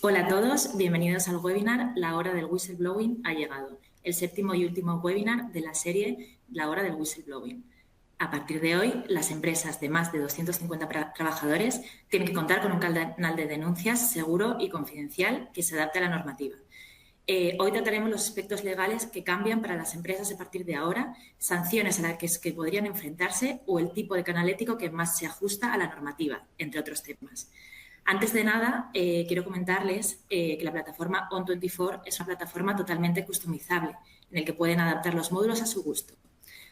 Hola a todos, bienvenidos al webinar La hora del whistleblowing ha llegado, el séptimo y último webinar de la serie La hora del whistleblowing. A partir de hoy, las empresas de más de 250 trabajadores tienen que contar con un canal de denuncias seguro y confidencial que se adapte a la normativa. Hoy trataremos los aspectos legales que cambian para las empresas a partir de ahora, sanciones a las que podrían enfrentarse o el tipo de canal ético que más se ajusta a la normativa, entre otros temas. Antes de nada, quiero comentarles que la plataforma On24 es una plataforma totalmente customizable, en el que pueden adaptar los módulos a su gusto.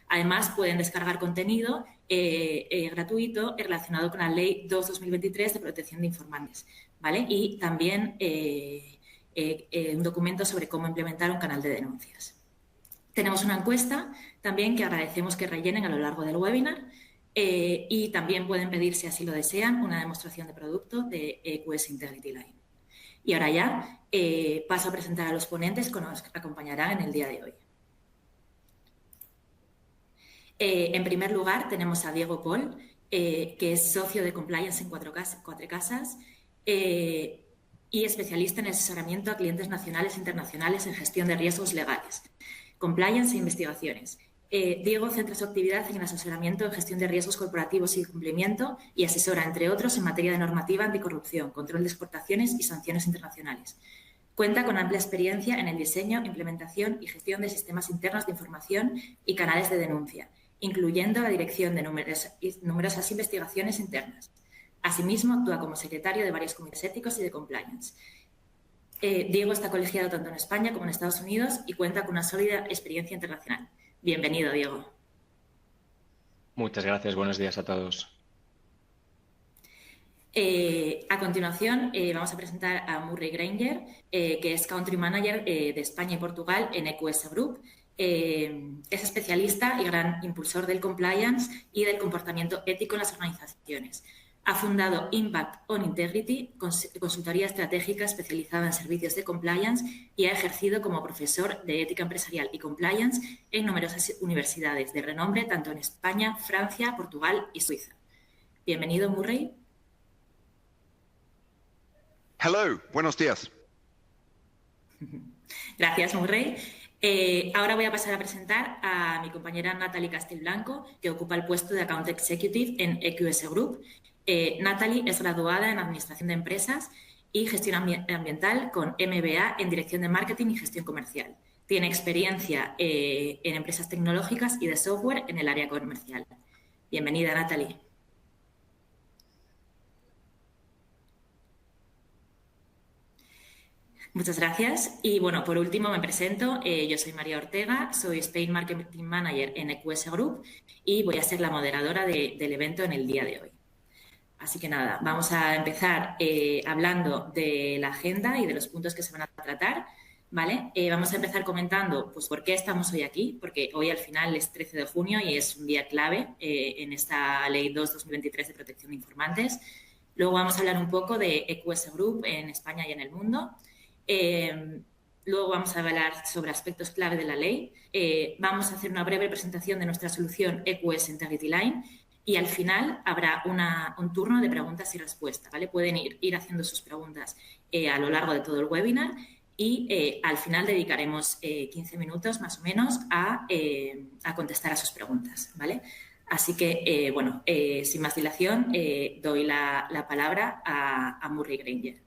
Además, pueden descargar contenido gratuito relacionado con la Ley 2/2023 de protección de informantes, ¿vale? Y también un documento sobre cómo implementar un canal de denuncias. Tenemos una encuesta también que agradecemos que rellenen a lo largo del webinar y también pueden pedir, si así lo desean, una demostración de producto de EQS Integrity Line. Y ahora ya paso a presentar a los ponentes que nos acompañarán en el día de hoy. En primer lugar, tenemos a Diego Pol, que es socio de Compliance en Cuatro Casas y especialista en asesoramiento a clientes nacionales e internacionales en gestión de riesgos legales, compliance e investigaciones. Diego centra su actividad en el asesoramiento en gestión de riesgos corporativos y cumplimiento y asesora, entre otros, en materia de normativa anticorrupción, control de exportaciones y sanciones internacionales. Cuenta con amplia experiencia en el diseño, implementación y gestión de sistemas internos de información y canales de denuncia, incluyendo la dirección de numerosas investigaciones internas. Asimismo, actúa como secretario de varios comités éticos y de compliance. Diego está colegiado tanto en España como en Estados Unidos y cuenta con una sólida experiencia internacional. Bienvenido, Diego. Muchas gracias. Buenos días a todos. A continuación, vamos a presentar a Murray Granger, que es Country Manager de España y Portugal en EQS Group. Es especialista y gran impulsor del compliance y del comportamiento ético en las organizaciones. Ha fundado Impact on Integrity, consultoría estratégica especializada en servicios de compliance, y ha ejercido como profesor de ética empresarial y compliance en numerosas universidades de renombre, tanto en España, Francia, Portugal y Suiza. Bienvenido, Murray. Hello, buenos días. Gracias, Murray. Ahora voy a pasar a presentar a mi compañera Natalie Castelblanco, que ocupa el puesto de Account Executive en EQS Group. Natalie es graduada en Administración de Empresas y Gestión Ambiental con MBA en Dirección de Marketing y Gestión Comercial. Tiene experiencia en empresas tecnológicas y de software en el área comercial. Bienvenida, Natalie. Muchas gracias. Y, bueno, por último me presento. Yo soy María Ortega, soy Spain Marketing Manager en EQS Group y voy a ser la moderadora del evento en el día de hoy. Así que nada, vamos a empezar hablando de la agenda y de los puntos que se van a tratar, ¿vale? Vamos a empezar comentando pues por qué estamos hoy aquí, porque hoy al final es 13 de junio y es un día clave en esta Ley 2/2023 de protección de informantes. Luego vamos a hablar un poco de EQS Group en España y en el mundo. Luego vamos a hablar sobre aspectos clave de la ley. Vamos a hacer una breve presentación de nuestra solución EQS Integrity Line y al final habrá un turno de preguntas y respuestas, ¿vale? Pueden ir haciendo sus preguntas a lo largo de todo el webinar y al final dedicaremos 15 minutos más o menos a contestar a sus preguntas, ¿vale? Así que, bueno, sin más dilación, doy la palabra a Murray Granger.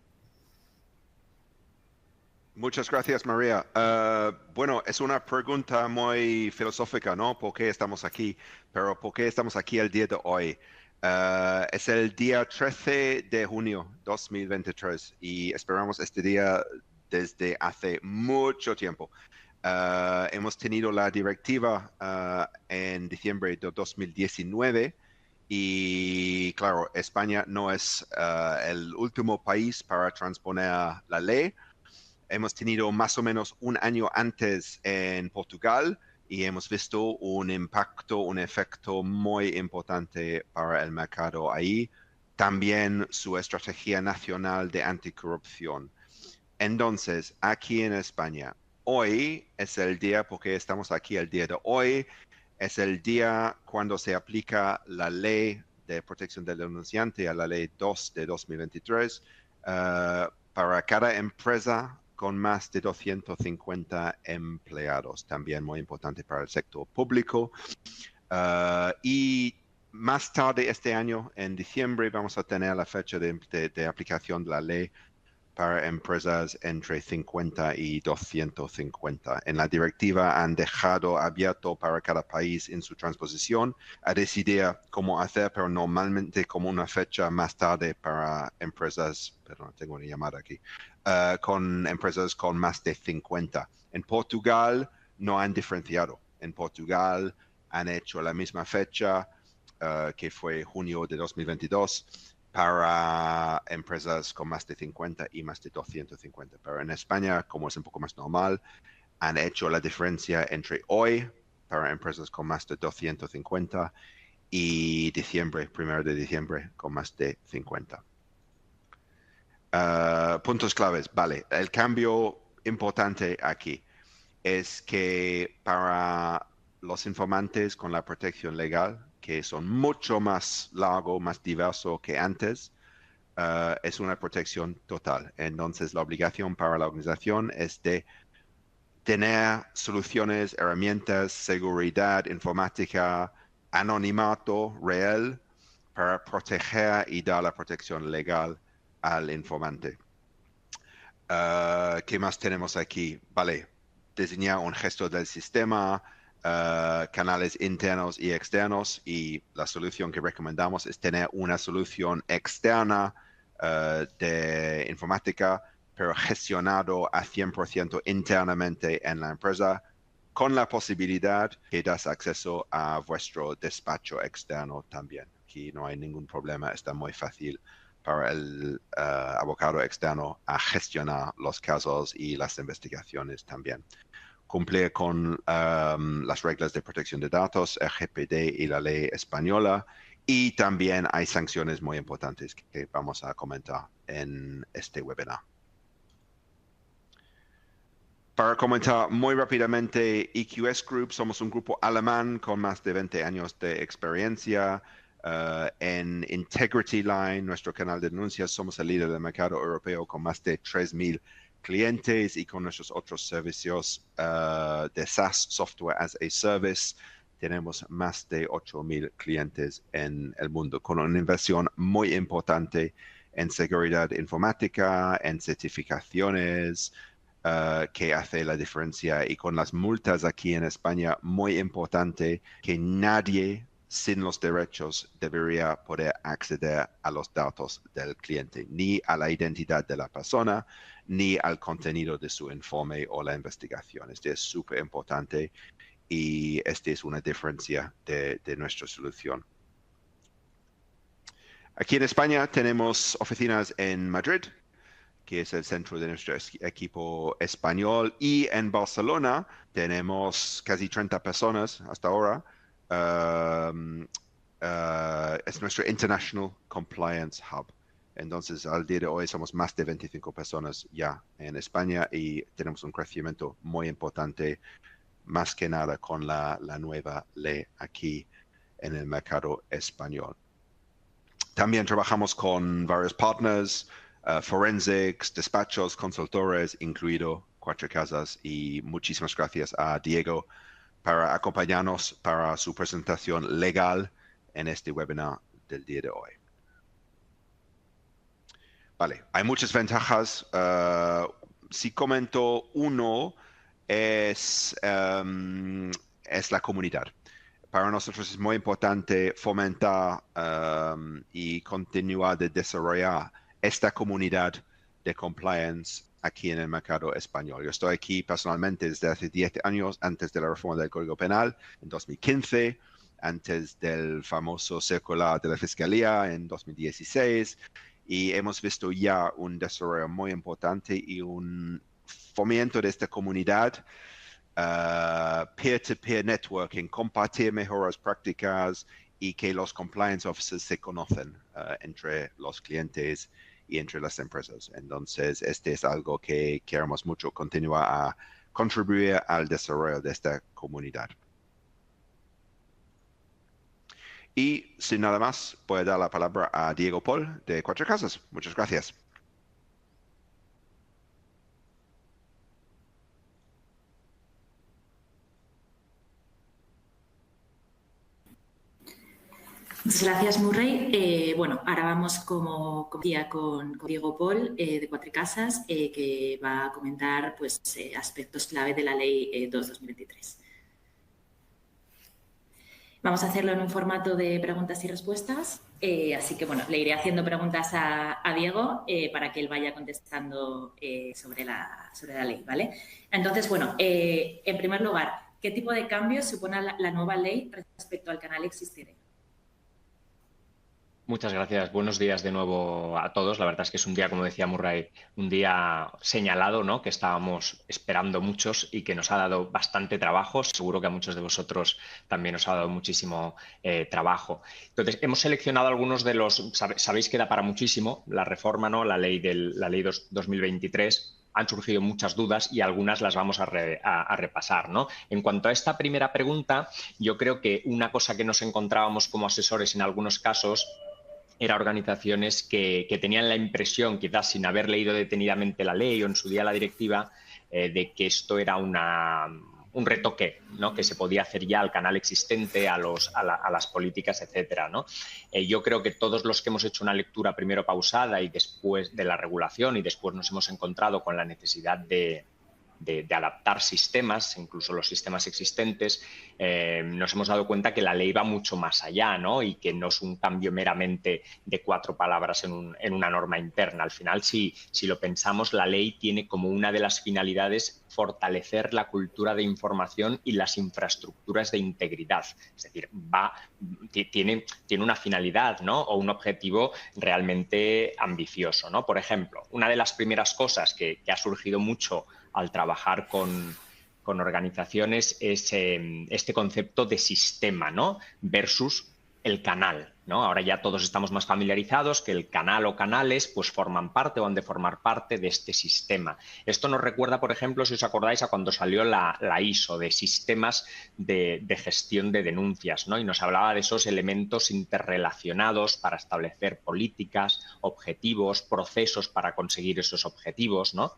Muchas gracias, María. Bueno, es una pregunta muy filosófica, ¿no? ¿Por qué estamos aquí? Pero ¿por qué estamos aquí el día de hoy? Es el día 13 de junio 2023 y esperamos este día desde hace mucho tiempo. Hemos tenido la directiva en diciembre de 2019 y, claro, España no es el último país para transponer la ley. Hemos tenido más o menos un año antes en Portugal y hemos visto un impacto, un efecto muy importante para el mercado ahí. También su estrategia nacional de anticorrupción. Entonces, aquí en España, hoy es el día, porque estamos aquí el día de hoy, es el día cuando se aplica la ley de protección del denunciante a la ley 2 de 2023, para cada empresa con más de 250 empleados, también muy importante para el sector público. Y más tarde este año, en diciembre, vamos a tener la fecha de aplicación de la ley para empresas entre 50 y 250. En la directiva han dejado abierto para cada país en su transposición a decidir cómo hacer, pero normalmente como una fecha más tarde para empresas, perdón, tengo una llamada aquí, con empresas con más de 50. En Portugal no han diferenciado. En Portugal han hecho la misma fecha, que fue junio de 2022, para empresas con más de 50 y más de 250. Pero en España, como es un poco más normal, han hecho la diferencia entre hoy para empresas con más de 250 y diciembre, 1 de diciembre, con más de 50. Puntos claves. Vale, el cambio importante aquí es que para los informantes con la protección legal, que son mucho más largo, más diverso que antes, es una protección total. Entonces, la obligación para la organización es de tener soluciones, herramientas, seguridad informática, anonimato real para proteger y dar la protección legal al informante. ¿Qué más tenemos aquí? Vale, diseñar un gestor del sistema, canales internos y externos, y la solución que recomendamos es tener una solución externa de informática, pero gestionado a 100% internamente en la empresa, con la posibilidad que das acceso a vuestro despacho externo también. Aquí no hay ningún problema, está muy fácil para el abogado externo a gestionar los casos y las investigaciones también. Cumplir con las reglas de protección de datos, el GPD y la ley española. Y también hay sanciones muy importantes que vamos a comentar en este webinar. Para comentar muy rápidamente, EQS Group, somos un grupo alemán con más de 20 años de experiencia. En Integrity Line, nuestro canal de denuncias, somos el líder del mercado europeo con más de 3,000 clientes, y con nuestros otros servicios de SaaS, Software as a Service, tenemos más de 8,000 clientes en el mundo, con una inversión muy importante en seguridad informática, en certificaciones, que hace la diferencia, y con las multas aquí en España, muy importante que nadie sin los derechos debería poder acceder a los datos del cliente, ni a la identidad de la persona, ni al contenido de su informe o la investigación. Este es súper importante, y esta es una diferencia de nuestra solución. Aquí en España tenemos oficinas en Madrid, que es el centro de nuestro equipo español, y en Barcelona tenemos casi 30 personas hasta ahora. Es nuestro International Compliance Hub. Entonces, al día de hoy somos más de 25 personas ya en España, y tenemos un crecimiento muy importante, más que nada con la nueva ley aquí en el mercado español. También trabajamos con varios partners, forensics, despachos, consultores, incluido Cuatro Casas, y muchísimas gracias a Diego para acompañarnos para su presentación legal en este webinar del día de hoy. Vale, hay muchas ventajas. Si comento uno, es la comunidad. Para nosotros es muy importante fomentar y continuar de desarrollar esta comunidad de compliance aquí en el mercado español. Yo estoy aquí personalmente desde hace 10 años, antes de la reforma del Código Penal en 2015, antes del famoso circular de la Fiscalía en 2016, y hemos visto ya un desarrollo muy importante y un fomento de esta comunidad, peer-to-peer networking, compartir mejores prácticas, y que los compliance officers se conocen entre los clientes y entre las empresas. Entonces, este es algo que queremos mucho continuar a contribuir al desarrollo de esta comunidad. Y sin nada más, voy a dar la palabra a Diego Paul de Cuatro Casas. Muchas gracias. Muchas gracias, Murray. Bueno, ahora vamos como día con Diego Pol de Cuatrecasas, que va a comentar pues, aspectos clave de la Ley 2/2023. Vamos a hacerlo en un formato de preguntas y respuestas, así que bueno, le iré haciendo preguntas a Diego para que él vaya contestando sobre la ley, ¿vale? Entonces, bueno, en primer lugar, ¿qué tipo de cambios supone la nueva ley respecto al canal existente? Muchas gracias. Buenos días de nuevo a todos. La verdad es que es un día, como decía Murray, un día señalado, ¿no? Que estábamos esperando muchos y que nos ha dado bastante trabajo. Seguro que a muchos de vosotros también os ha dado muchísimo trabajo. Entonces, hemos seleccionado algunos de los... Sabéis que da para muchísimo la reforma, ¿no? La ley 2023. Han surgido muchas dudas y algunas las vamos a repasar, ¿no? En cuanto a esta primera pregunta, yo creo que una cosa que nos encontrábamos como asesores en algunos casos era organizaciones que tenían la impresión, quizás sin haber leído detenidamente la ley o en su día la directiva, de que esto era un retoque, ¿no? Que se podía hacer ya al canal existente, a las políticas, etcétera, ¿no? Yo creo que todos los que hemos hecho una lectura primero pausada y después de la regulación y después nos hemos encontrado con la necesidad de adaptar sistemas, incluso los sistemas existentes, nos hemos dado cuenta que la ley va mucho más allá, ¿no? Y que no es un cambio meramente de 4 palabras en una norma interna. Al final, si lo pensamos, la ley tiene como una de las finalidades fortalecer la cultura de información y las infraestructuras de integridad. Es decir, tiene una finalidad, ¿no? O un objetivo realmente ambicioso, ¿no? Por ejemplo, una de las primeras cosas que ha surgido mucho al trabajar con organizaciones es este concepto de sistema, ¿no? Versus el canal, ¿no? Ahora ya todos estamos más familiarizados que el canal o canales pues forman parte o han de formar parte de este sistema. Esto nos recuerda, por ejemplo, si os acordáis, a cuando salió la ISO de sistemas de gestión de denuncias, ¿no? Y nos hablaba de esos elementos interrelacionados para establecer políticas, objetivos, procesos para conseguir esos objetivos, ¿no?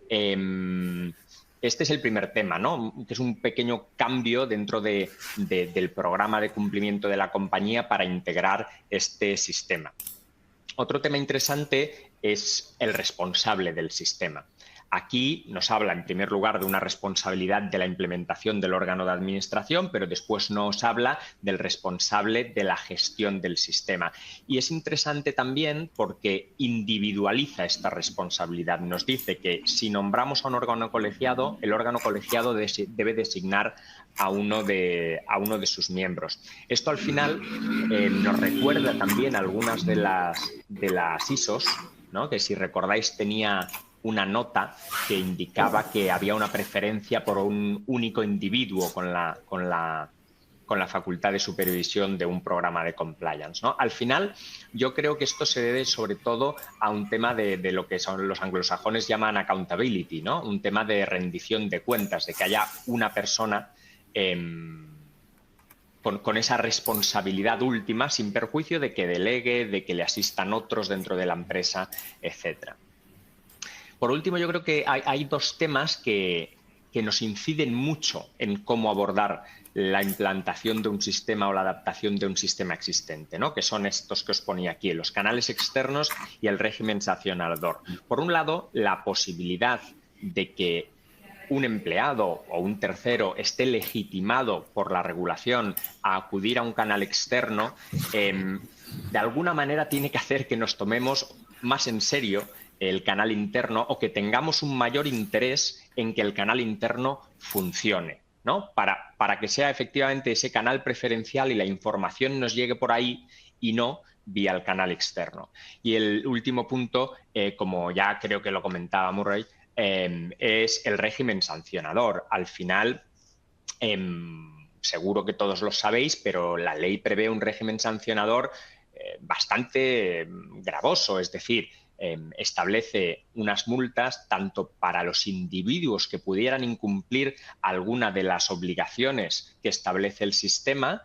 Este es el primer tema, ¿no? Que es un pequeño cambio dentro del programa de cumplimiento de la compañía para integrar este sistema. Otro tema interesante es el responsable del sistema. Aquí nos habla, en primer lugar, de una responsabilidad de la implementación del órgano de administración, pero después nos habla del responsable de la gestión del sistema. Y es interesante también porque individualiza esta responsabilidad. Nos dice que si nombramos a un órgano colegiado, el órgano colegiado debe designar a uno de sus miembros. Esto al final nos recuerda también algunas de las ISOs, ¿no? Que si recordáis tenía una nota que indicaba que había una preferencia por un único individuo con la facultad de supervisión de un programa de compliance, ¿no? Al final, yo creo que esto se debe sobre todo a un tema de lo que son los anglosajones llaman accountability, ¿no? Un tema de rendición de cuentas, de que haya una persona con esa responsabilidad última, sin perjuicio de que delegue, de que le asistan otros dentro de la empresa, etcétera. Por último, yo creo que hay 2 temas que nos inciden mucho en cómo abordar la implantación de un sistema o la adaptación de un sistema existente, ¿no? Que son estos que os ponía aquí, los canales externos y el régimen sancionador. Por un lado, la posibilidad de que un empleado o un tercero esté legitimado por la regulación a acudir a un canal externo, de alguna manera tiene que hacer que nos tomemos más en serio el canal interno o que tengamos un mayor interés en que el canal interno funcione, ¿no? Para que sea efectivamente ese canal preferencial y la información nos llegue por ahí y no vía el canal externo. Y el último punto, como ya creo que lo comentaba Murray, es el régimen sancionador. Al final, seguro que todos lo sabéis, pero la ley prevé un régimen sancionador bastante gravoso, es decir, establece unas multas tanto para los individuos que pudieran incumplir alguna de las obligaciones que establece el sistema.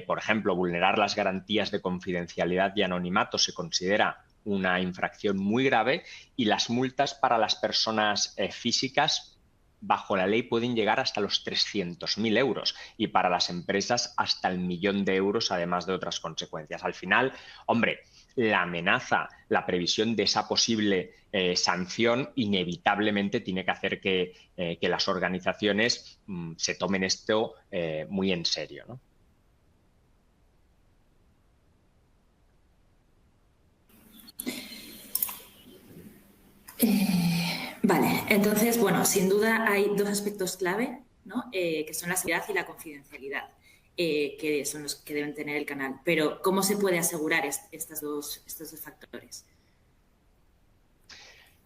Por ejemplo, vulnerar las garantías de confidencialidad y anonimato se considera una infracción muy grave, y las multas para las personas físicas bajo la ley pueden llegar hasta los 300.000 euros y para las empresas hasta el 1.000.000 de euros, además de otras consecuencias. Al final, hombre, la amenaza, la previsión de esa posible sanción inevitablemente tiene que hacer que las organizaciones se tomen esto muy en serio, ¿no? Vale, entonces, bueno, sin duda hay dos aspectos clave, ¿no? Que son la seguridad y la confidencialidad, que son los que deben tener el canal. Pero, ¿cómo se puede asegurar estos dos factores?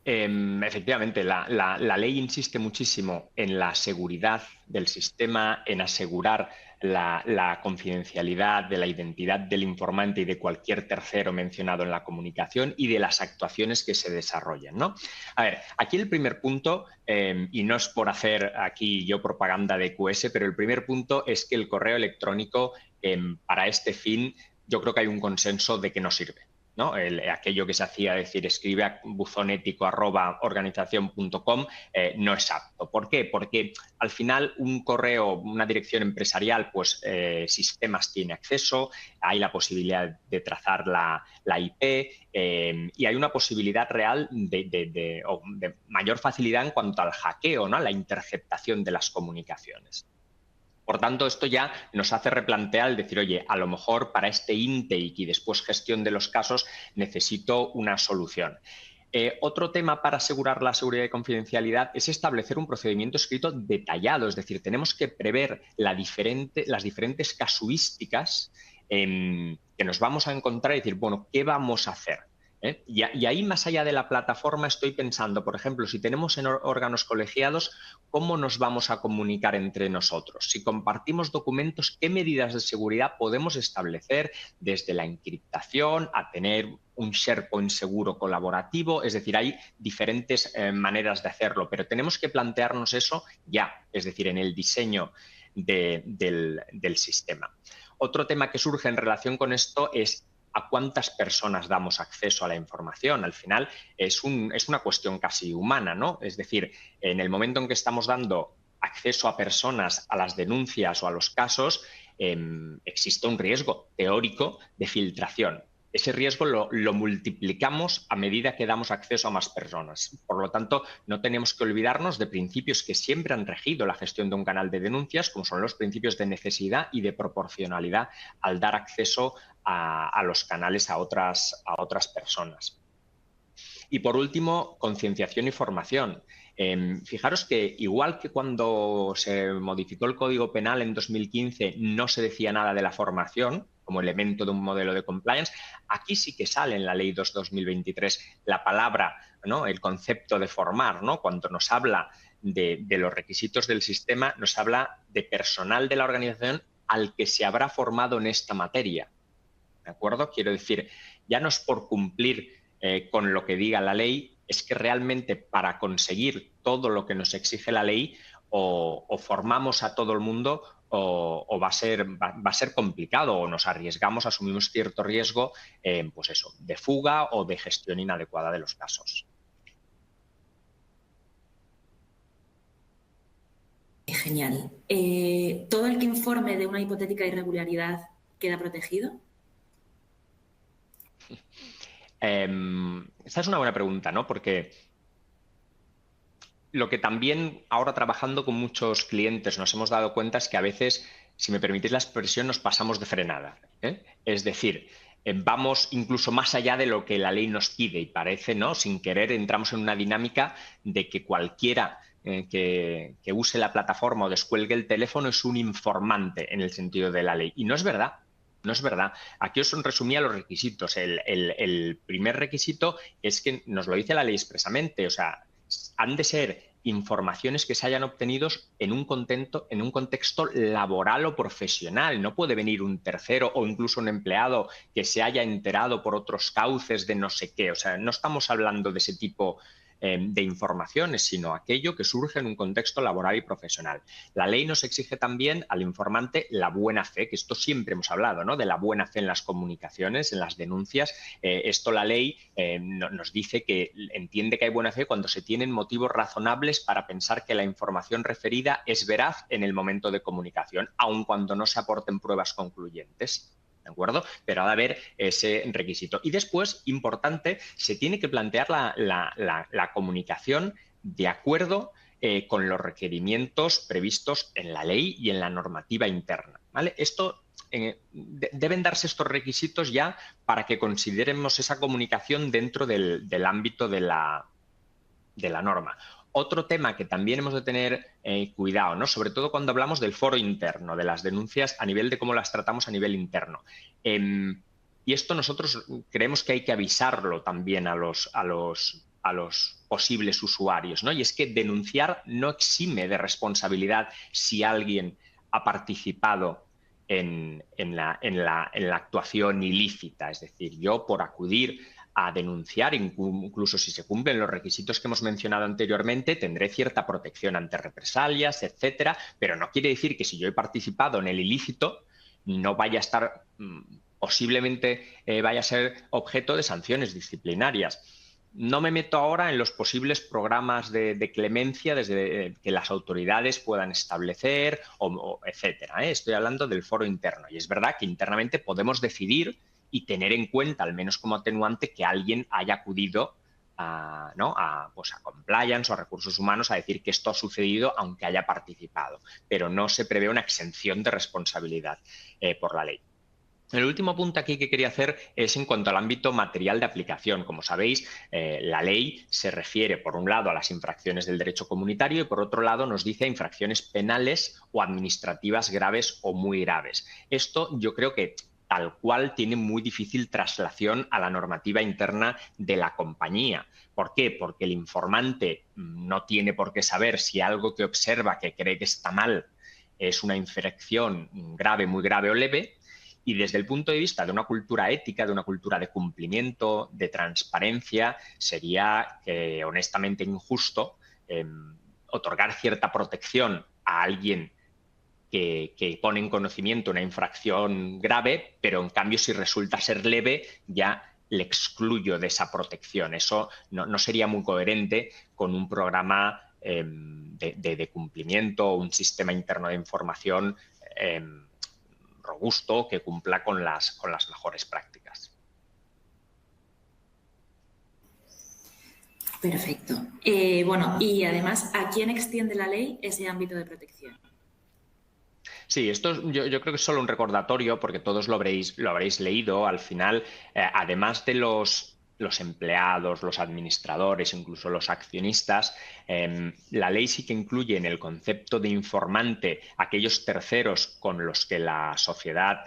Efectivamente, la ley insiste muchísimo en la seguridad del sistema, en asegurar la confidencialidad de la identidad del informante y de cualquier tercero mencionado en la comunicación y de las actuaciones que se desarrollen, ¿no? A ver, aquí el primer punto, y no es por hacer aquí yo propaganda de QS, pero el primer punto es que el correo electrónico para este fin yo creo que hay un consenso de que no sirve, ¿no? Aquello que se hacía decir escribe a buzonético@organización.com no es apto. ¿Por qué? Porque al final un correo, una dirección empresarial, pues sistemas tiene acceso, hay la posibilidad de trazar la IP y hay una posibilidad real de mayor facilidad en cuanto al hackeo, ¿no? La interceptación de las comunicaciones. Por tanto, esto ya nos hace replantear el decir, oye, a lo mejor para este intake y después gestión de los casos necesito una solución. Otro tema para asegurar la seguridad y confidencialidad es establecer un procedimiento escrito detallado, es decir, tenemos que prever las diferentes casuísticas que nos vamos a encontrar y decir, bueno, ¿qué vamos a hacer? Y ahí, más allá de la plataforma, estoy pensando, por ejemplo, si tenemos en órganos colegiados, ¿cómo nos vamos a comunicar entre nosotros? Si compartimos documentos, ¿qué medidas de seguridad podemos establecer desde la encriptación a tener un SharePoint seguro colaborativo? Es decir, hay diferentes maneras de hacerlo, pero tenemos que plantearnos eso ya, es decir, en el diseño del sistema. Otro tema que surge en relación con esto es a cuántas personas damos acceso a la información. Al final es una cuestión casi humana, ¿no? Es decir, en el momento en que estamos dando acceso a personas a las denuncias o a los casos, existe un riesgo teórico de filtración. Ese riesgo lo multiplicamos a medida que damos acceso a más personas. Por lo tanto, no tenemos que olvidarnos de principios que siempre han regido la gestión de un canal de denuncias, como son los principios de necesidad y de proporcionalidad al dar acceso a los canales a otras personas. Y por último, concienciación y formación. Fijaros que igual que cuando se modificó el Código Penal en 2015 no se decía nada de la formación como elemento de un modelo de compliance, aquí sí que sale en la Ley 2/2023 la palabra, ¿no? El concepto de formar, ¿no? Cuando nos habla de los requisitos del sistema, nos habla de personal de la organización al que se habrá formado en esta materia. ¿De acuerdo? Quiero decir, ya no es por cumplir con lo que diga la ley, es que realmente para conseguir todo lo que nos exige la ley o formamos a todo el mundo o va a ser complicado o nos arriesgamos, asumimos cierto riesgo, pues eso, de fuga o de gestión inadecuada de los casos. Genial. ¿Todo el que informe de una hipotética irregularidad queda protegido? Esta es una buena pregunta, ¿no? Porque lo que también ahora trabajando con muchos clientes nos hemos dado cuenta es que a veces, si me permitís la expresión, nos pasamos de frenada, ¿eh? Es decir, vamos incluso más allá de lo que la ley nos pide y parece, ¿no? Sin querer entramos en una dinámica de que cualquiera que use la plataforma o descuelgue el teléfono es un informante en el sentido de la ley. Y no es verdad. No es verdad. Aquí os resumía los requisitos. El primer requisito es que nos lo dice la ley expresamente. O sea, han de ser informaciones que se hayan obtenido en un contexto laboral o profesional. No puede venir un tercero o incluso un empleado que se haya enterado por otros cauces de no sé qué. O sea, no estamos hablando de ese tipo de informaciones, sino aquello que surge en un contexto laboral y profesional. La ley nos exige también al informante la buena fe, que esto siempre hemos hablado, ¿no? De la buena fe en las comunicaciones, en las denuncias. Esto la ley nos dice que entiende que hay buena fe cuando se tienen motivos razonables para pensar que la información referida es veraz en el momento de comunicación, aun cuando no se aporten pruebas concluyentes. ¿De acuerdo? Pero ha de haber ese requisito. Y después, importante, se tiene que plantear la comunicación de acuerdo con los requerimientos previstos en la ley y en la normativa interna, ¿vale? Deben darse estos requisitos ya para que consideremos esa comunicación dentro del ámbito de la norma. Otro tema que también hemos de tener cuidado, ¿no? Sobre todo cuando hablamos del foro interno, de las denuncias a nivel de cómo las tratamos a nivel interno. Y esto nosotros creemos que hay que avisarlo también a los posibles usuarios, ¿no? Y es que denunciar no exime de responsabilidad si alguien ha participado en la actuación ilícita. Es decir, yo por acudir a denunciar, incluso si se cumplen los requisitos que hemos mencionado anteriormente, tendré cierta protección ante represalias, etcétera, pero no quiere decir que si yo he participado en el ilícito no vaya a estar, posiblemente vaya a ser objeto de sanciones disciplinarias. No me meto ahora en los posibles programas de clemencia desde que las autoridades puedan establecer, etcétera, ¿eh? Estoy hablando del foro interno y es verdad que internamente podemos decidir y tener en cuenta, al menos como atenuante, que alguien haya acudido a compliance o a recursos humanos a decir que esto ha sucedido aunque haya participado, pero no se prevé una exención de responsabilidad por la ley. El último punto aquí que quería hacer es en cuanto al ámbito material de aplicación. Como sabéis, la ley se refiere, por un lado, a las infracciones del derecho comunitario y, por otro lado, nos dice a infracciones penales o administrativas graves o muy graves. Esto yo creo que tal cual tiene muy difícil traslación a la normativa interna de la compañía. ¿Por qué? Porque el informante no tiene por qué saber si algo que observa, que cree que está mal, es una infracción grave, muy grave o leve. Y desde el punto de vista de una cultura ética, de una cultura de cumplimiento, de transparencia, sería honestamente injusto otorgar cierta protección a alguien que pone en conocimiento una infracción grave, pero en cambio si resulta ser leve ya le excluyo de esa protección. Eso no sería muy coherente con un programa de cumplimiento o un sistema interno de información robusto que cumpla con las mejores prácticas. Perfecto. Bueno, y además, ¿a quién extiende la ley ese ámbito de protección? Sí, esto yo creo que es solo un recordatorio porque todos lo habréis leído. Al final, además de los empleados, los administradores, incluso los accionistas, la ley sí que incluye en el concepto de informante aquellos terceros con los que la sociedad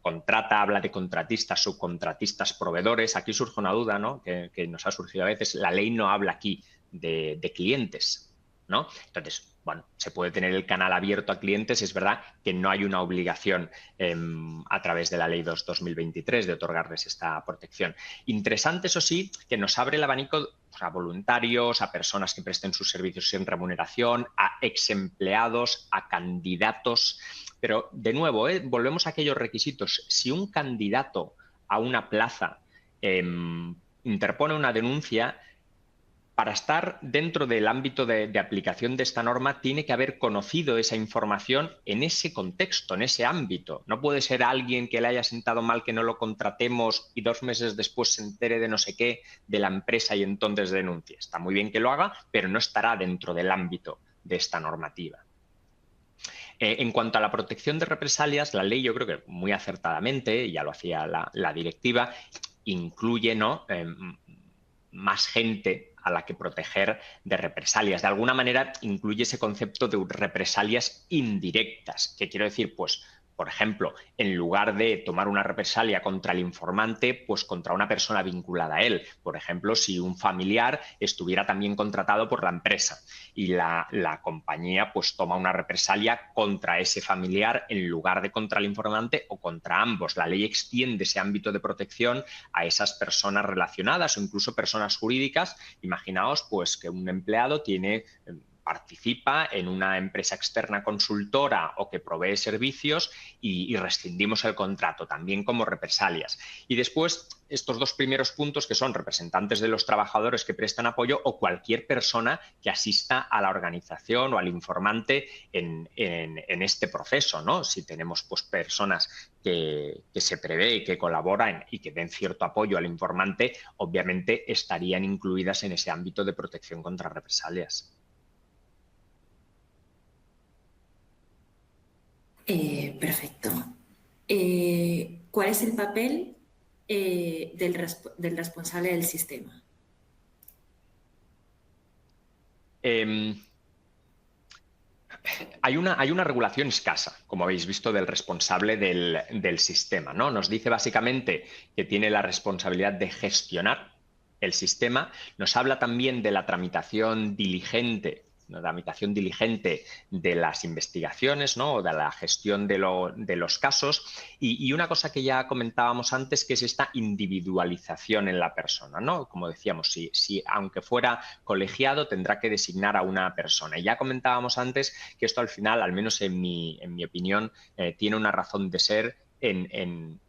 contrata, habla de contratistas, subcontratistas, proveedores. Aquí surge una duda, ¿no? que nos ha surgido a veces. La ley no habla aquí de clientes, ¿no? Entonces, bueno, se puede tener el canal abierto a clientes, es verdad que no hay una obligación a través de la Ley 2/2023 de otorgarles esta protección. Interesante, eso sí, que nos abre el abanico a voluntarios, a personas que presten sus servicios sin remuneración, a exempleados, a candidatos. Pero, de nuevo, volvemos a aquellos requisitos. Si un candidato a una plaza interpone una denuncia, para estar dentro del ámbito de aplicación de esta norma tiene que haber conocido esa información en ese contexto, en ese ámbito. No puede ser alguien que le haya sentado mal que no lo contratemos y 2 meses después se entere de no sé qué de la empresa y entonces denuncie. Está muy bien que lo haga, pero no estará dentro del ámbito de esta normativa. En cuanto a la protección de represalias, la ley yo creo que muy acertadamente, ya lo hacía la directiva, incluye, ¿no?, más gente a la que proteger de represalias. De alguna manera incluye ese concepto de represalias indirectas. ¿Qué quiero decir? Pues por ejemplo, en lugar de tomar una represalia contra el informante, pues contra una persona vinculada a él. Por ejemplo, si un familiar estuviera también contratado por la empresa y la compañía pues toma una represalia contra ese familiar en lugar de contra el informante o contra ambos. La ley extiende ese ámbito de protección a esas personas relacionadas o incluso personas jurídicas. Imaginaos pues que un empleado participa en una empresa externa consultora o que provee servicios y rescindimos el contrato, también como represalias. Y después, estos dos primeros puntos, que son representantes de los trabajadores que prestan apoyo o cualquier persona que asista a la organización o al informante en este proceso, ¿no? Si tenemos pues, personas que se prevé que colaboran y que den cierto apoyo al informante, obviamente estarían incluidas en ese ámbito de protección contra represalias. Perfecto. ¿Cuál es el papel del responsable del sistema? Hay una regulación escasa, como habéis visto, del responsable del sistema, ¿no? Nos dice básicamente que tiene la responsabilidad de gestionar el sistema. Nos habla también de la tramitación diligente de las investigaciones, ¿no? O de la gestión de los casos. Y una cosa que ya comentábamos antes, que es esta individualización en la persona, ¿no? Como decíamos, si aunque fuera colegiado, tendrá que designar a una persona. Y ya comentábamos antes que esto al final, al menos en mi opinión, tiene una razón de ser en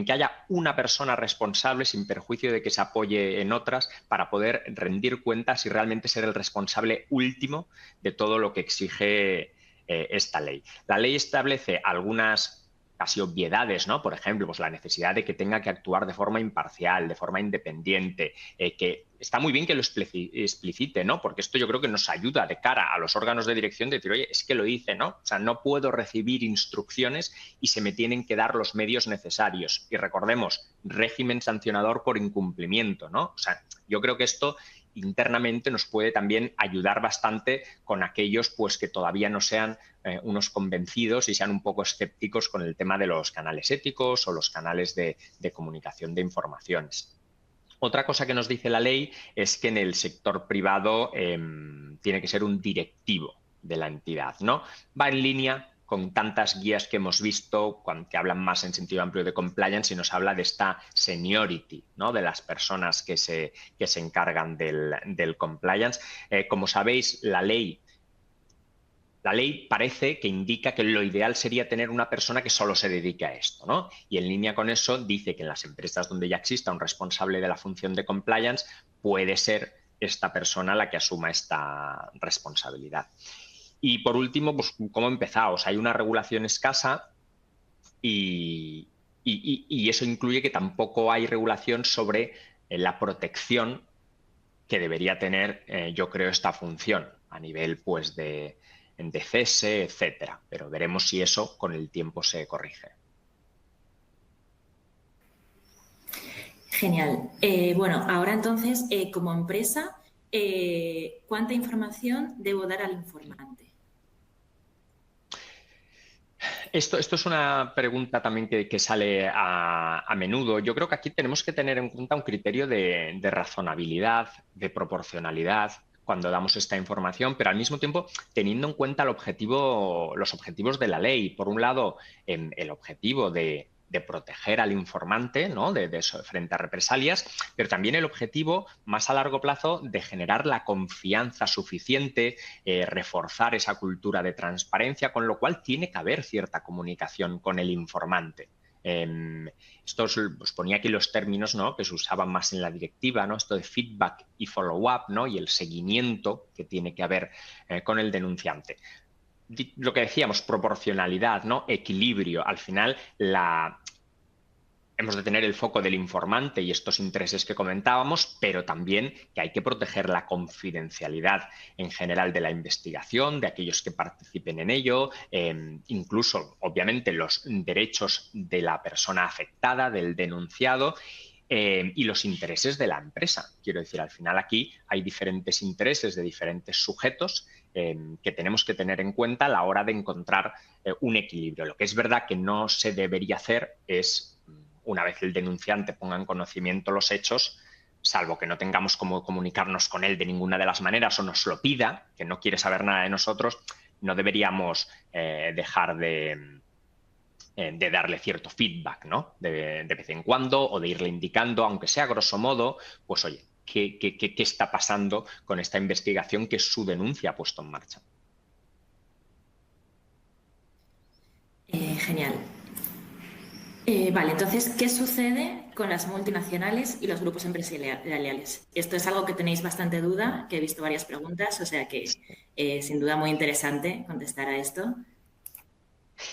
que haya una persona responsable sin perjuicio de que se apoye en otras para poder rendir cuentas y realmente ser el responsable último de todo lo que exige esta ley. La ley establece algunas casi obviedades, ¿no? Por ejemplo, pues la necesidad de que tenga que actuar de forma imparcial, de forma independiente, que está muy bien que lo explicite, ¿no? Porque esto yo creo que nos ayuda de cara a los órganos de dirección de decir, oye, es que lo hice, ¿no? O sea, no puedo recibir instrucciones y se me tienen que dar los medios necesarios. Y recordemos, régimen sancionador por incumplimiento, ¿no? O sea, yo creo que esto internamente nos puede también ayudar bastante con aquellos pues que todavía no sean unos convencidos y sean un poco escépticos con el tema de los canales éticos o los canales de comunicación de informaciones. Otra cosa que nos dice la ley es que en el sector privado tiene que ser un directivo de la entidad, ¿no? Va en línea con tantas guías que hemos visto, que hablan más en sentido amplio de compliance y nos habla de esta seniority, ¿no? De las personas que se encargan del compliance. Como sabéis, la ley parece que indica que lo ideal sería tener una persona que solo se dedique a esto, ¿no? Y en línea con eso dice que en las empresas donde ya exista un responsable de la función de compliance puede ser esta persona la que asuma esta responsabilidad. Y por último, pues ¿cómo empezaos? Hay una regulación escasa y eso incluye que tampoco hay regulación sobre la protección que debería tener, yo creo, esta función a nivel pues de cese, etcétera. Pero veremos si eso con el tiempo se corrige. Genial. Bueno, ahora entonces, como empresa, ¿cuánta información debo dar al informante? Esto es una pregunta también que sale a menudo. Yo creo que aquí tenemos que tener en cuenta un criterio de razonabilidad, de proporcionalidad cuando damos esta información, pero al mismo tiempo teniendo en cuenta los objetivos de la ley. Por un lado, el objetivo de proteger al informante, ¿no? Frente a represalias, pero también el objetivo más a largo plazo de generar la confianza suficiente, reforzar esa cultura de transparencia, con lo cual tiene que haber cierta comunicación con el informante. Esto os ponía aquí los términos, ¿no? Que se usaban más en la directiva, ¿no? Esto de feedback y follow-up, ¿no? Y el seguimiento que tiene que haber con el denunciante. Lo que decíamos, proporcionalidad, ¿no? Equilibrio. Al final, hemos de tener el foco del informante y estos intereses que comentábamos, pero también que hay que proteger la confidencialidad en general de la investigación, de aquellos que participen en ello, incluso, obviamente, los derechos de la persona afectada, del denunciado, y los intereses de la empresa. Quiero decir, al final aquí hay diferentes intereses de diferentes sujetos que tenemos que tener en cuenta a la hora de encontrar un equilibrio. Lo que es verdad que no se debería hacer es, una vez el denunciante ponga en conocimiento los hechos, salvo que no tengamos cómo comunicarnos con él de ninguna de las maneras o nos lo pida, que no quiere saber nada de nosotros, no deberíamos dejar de darle cierto feedback, ¿no? De vez en cuando, o de irle indicando, aunque sea grosso modo, pues oye, ¿qué está pasando con esta investigación que su denuncia ha puesto en marcha? Genial. Vale, entonces, ¿qué sucede con las multinacionales y los grupos empresariales? Esto es algo que tenéis bastante duda, que he visto varias preguntas, o sea que sin duda muy interesante contestar a esto.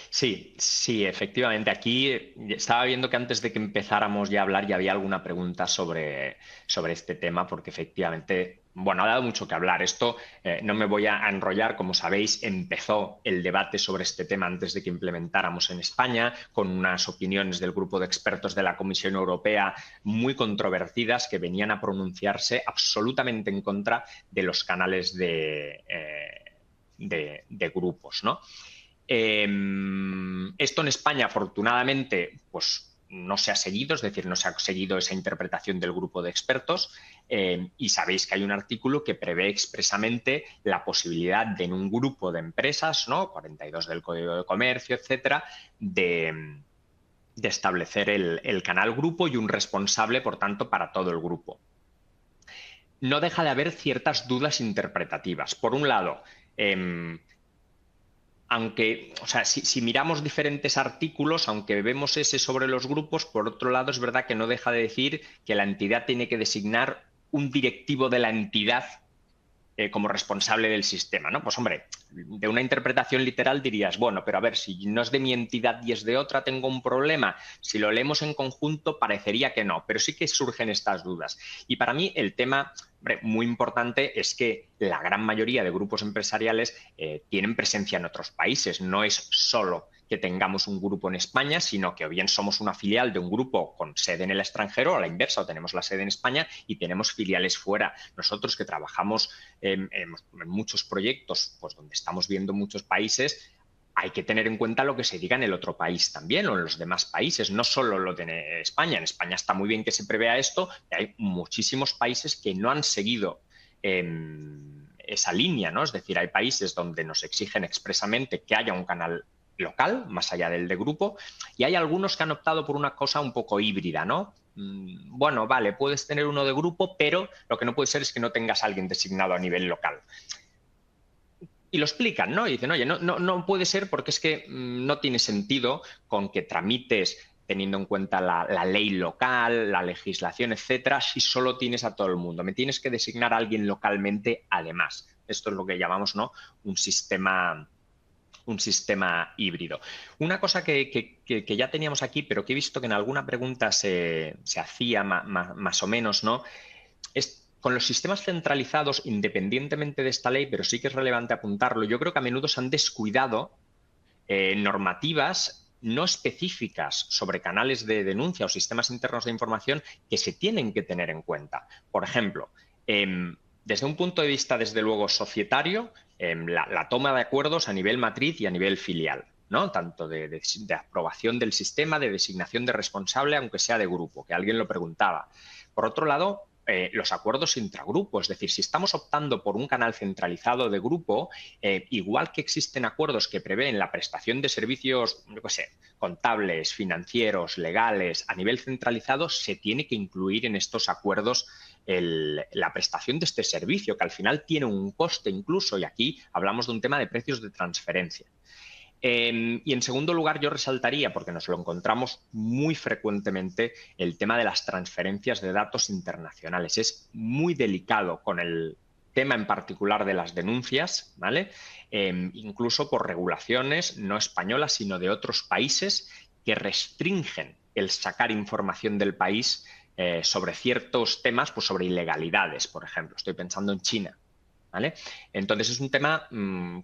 Sí, sí, efectivamente. Aquí estaba viendo que antes de que empezáramos ya a hablar ya había alguna pregunta sobre este tema, porque efectivamente, bueno, ha dado mucho que hablar. Esto no me voy a enrollar, como sabéis, empezó el debate sobre este tema antes de que implementáramos en España, con unas opiniones del grupo de expertos de la Comisión Europea muy controvertidas que venían a pronunciarse absolutamente en contra de los canales de grupos, ¿no? Esto en España, afortunadamente, pues no se ha seguido, es decir, no se ha seguido esa interpretación del grupo de expertos y sabéis que hay un artículo que prevé expresamente la posibilidad de en un grupo de empresas, ¿no? 42 del Código de Comercio, etcétera, de establecer el canal grupo y un responsable, por tanto, para todo el grupo. No deja de haber ciertas dudas interpretativas. Por un lado, aunque, o sea, si miramos diferentes artículos, aunque vemos ese sobre los grupos, por otro lado es verdad que no deja de decir que la entidad tiene que designar un directivo de la entidad como responsable del sistema, ¿no? Pues hombre, de una interpretación literal dirías, bueno, pero a ver, si no es de mi entidad y es de otra, tengo un problema. Si lo leemos en conjunto, parecería que no, pero sí que surgen estas dudas. Y para mí el tema, hombre, muy importante es que la gran mayoría de grupos empresariales tienen presencia en otros países. No es solo que tengamos un grupo en España, sino que o bien somos una filial de un grupo con sede en el extranjero, o a la inversa, o tenemos la sede en España y tenemos filiales fuera. Nosotros que trabajamos en muchos proyectos, pues donde estamos viendo muchos países, hay que tener en cuenta lo que se diga en el otro país también o en los demás países, no solo lo de España. En España está muy bien que se prevea esto, pero hay muchísimos países que no han seguido esa línea, ¿no? Es decir, hay países donde nos exigen expresamente que haya un canal local, más allá del de grupo, y hay algunos que han optado por una cosa un poco híbrida, ¿no? Bueno, vale, puedes tener uno de grupo, pero lo que no puede ser es que no tengas a alguien designado a nivel local. Y lo explican, ¿no? Y dicen, oye, no puede ser porque es que no tiene sentido con que tramites teniendo en cuenta la ley local, la legislación, etcétera, si solo tienes a todo el mundo. Me tienes que designar a alguien localmente además. Esto es lo que llamamos, ¿no? Un sistema híbrido. Una cosa que ya teníamos aquí, pero que he visto que en alguna pregunta se hacía más o menos, ¿no? Es con los sistemas centralizados, independientemente de esta ley, pero sí que es relevante apuntarlo, yo creo que a menudo se han descuidado normativas no específicas sobre canales de denuncia o sistemas internos de información que se tienen que tener en cuenta. Por ejemplo, desde un punto de vista, desde luego, societario, la toma de acuerdos a nivel matriz y a nivel filial, ¿no? Tanto de aprobación del sistema, de designación de responsable, aunque sea de grupo, que alguien lo preguntaba. Por otro lado, los acuerdos intragrupo, es decir, si estamos optando por un canal centralizado de grupo, igual que existen acuerdos que prevén la prestación de servicios, yo qué sé, contables, financieros, legales, a nivel centralizado, se tiene que incluir en estos acuerdos la prestación de este servicio, que al final tiene un coste incluso, y aquí hablamos de un tema de precios de transferencia. Y en segundo lugar, yo resaltaría, porque nos lo encontramos muy frecuentemente, el tema de las transferencias de datos internacionales. Es muy delicado con el tema en particular de las denuncias, ¿vale? Incluso por regulaciones no españolas, sino de otros países que restringen el sacar información del país sobre ciertos temas, pues sobre ilegalidades, por ejemplo. Estoy pensando en China. ¿Vale? Entonces es un tema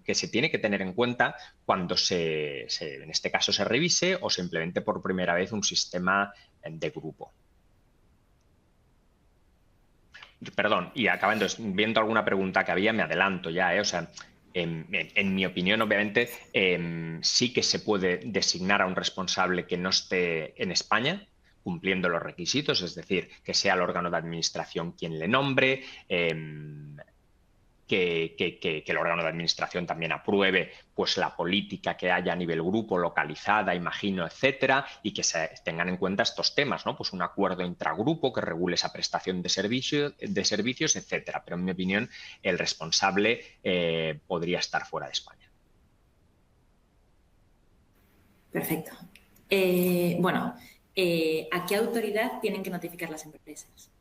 que se tiene que tener en cuenta cuando en este caso se revise o se implemente por primera vez un sistema de grupo. Perdón, y acabando, viendo alguna pregunta que había, me adelanto ya, O sea, En mi opinión, obviamente, sí que se puede designar a un responsable que no esté en España, cumpliendo los requisitos, es decir, que sea el órgano de administración quien le nombre, que el órgano de administración también apruebe pues la política que haya a nivel grupo, localizada, imagino, etcétera, y que se tengan en cuenta estos temas, ¿no? Pues un acuerdo intragrupo que regule esa prestación de servicios, etcétera. Pero en mi opinión, el responsable podría estar fuera de España. Perfecto. Bueno, ¿a qué autoridad tienen que notificar las empresas?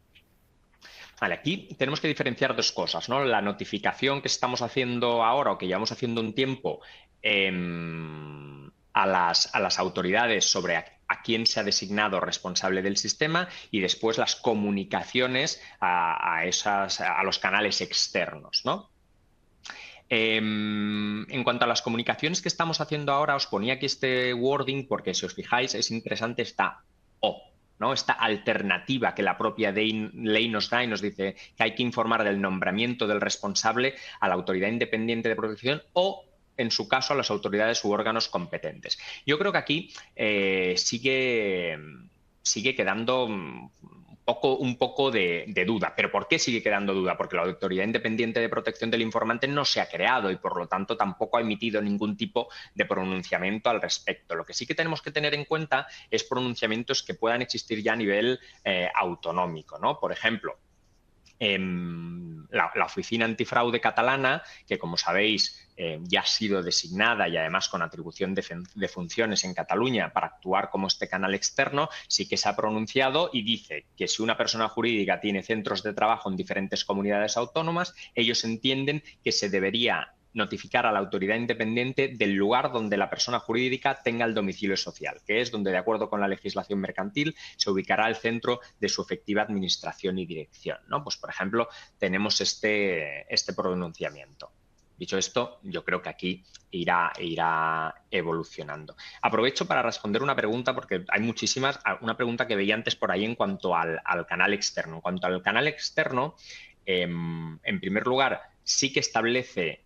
Vale, aquí tenemos que diferenciar dos cosas, ¿no? La notificación que estamos haciendo ahora o que llevamos haciendo un tiempo a las autoridades sobre a quién se ha designado responsable del sistema, y después las comunicaciones a los canales externos, ¿no? En cuanto a las comunicaciones que estamos haciendo ahora, os ponía aquí este wording porque, si os fijáis, es interesante esta O, ¿no? Esta alternativa que la propia ley nos da y nos dice que hay que informar del nombramiento del responsable a la Autoridad Independiente de Protección o, en su caso, a las autoridades u órganos competentes. Yo creo que aquí sigue quedando un poco de duda. ¿Pero por qué sigue quedando duda? Porque la Autoridad Independiente de Protección del Informante no se ha creado y, por lo tanto, tampoco ha emitido ningún tipo de pronunciamiento al respecto. Lo que sí que tenemos que tener en cuenta es pronunciamientos que puedan existir ya a nivel autonómico, ¿no? Por ejemplo, la Oficina Antifraude catalana, que, como sabéis, ya ha sido designada y además con atribución de funciones en Cataluña para actuar como este canal externo, sí que se ha pronunciado y dice que si una persona jurídica tiene centros de trabajo en diferentes comunidades autónomas, ellos entienden que se debería notificar a la autoridad independiente del lugar donde la persona jurídica tenga el domicilio social, que es donde, de acuerdo con la legislación mercantil, se ubicará el centro de su efectiva administración y dirección, ¿no? Pues, por ejemplo, tenemos este pronunciamiento. Dicho esto, yo creo que aquí irá evolucionando. Aprovecho para responder una pregunta, porque hay muchísimas. Una pregunta que veía antes por ahí en cuanto al canal externo. En cuanto al canal externo, en primer lugar, sí que establece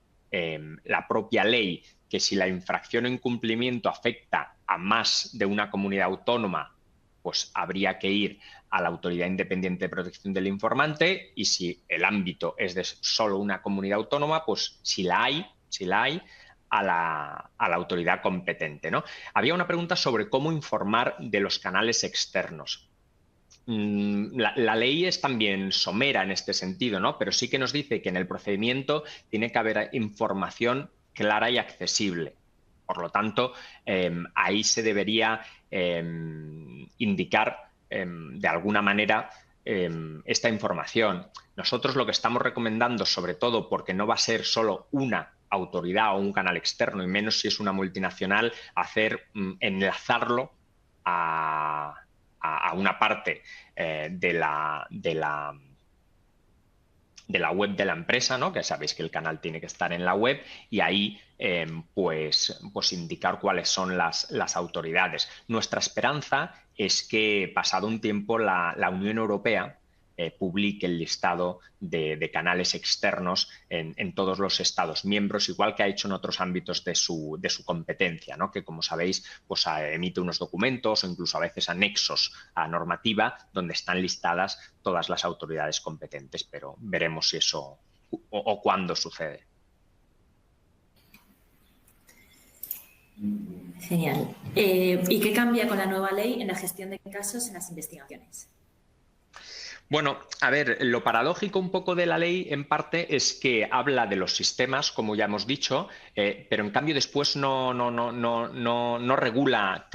la propia ley que si la infracción o incumplimiento afecta a más de una comunidad autónoma, pues habría que ir a la Autoridad Independiente de Protección del Informante, y si el ámbito es de solo una comunidad autónoma, pues si la hay, a la autoridad competente, ¿no? Había una pregunta sobre cómo informar de los canales externos. La ley es también somera en este sentido, ¿no? Pero sí que nos dice que en el procedimiento tiene que haber información clara y accesible. Por lo tanto, ahí se debería indicar de alguna manera esta información. Nosotros lo que estamos recomendando, sobre todo porque no va a ser solo una autoridad o un canal externo, y menos si es una multinacional, enlazarlo a una parte de la web de la empresa, ¿no? Que sabéis que el canal tiene que estar en la web, y ahí pues indicar cuáles son las autoridades. Nuestra esperanza es que, pasado un tiempo, la Unión Europea publique el listado de canales externos en todos los Estados miembros, igual que ha hecho en otros ámbitos de su competencia, ¿no? Que, como sabéis, pues emite unos documentos o incluso a veces anexos a normativa donde están listadas todas las autoridades competentes, pero veremos si eso o cuándo sucede. Genial. ¿Y qué cambia con la nueva ley en la gestión de casos en las investigaciones? Bueno, a ver, lo paradójico un poco de la ley, en parte, es que habla de los sistemas, como ya hemos dicho, pero en cambio después no regula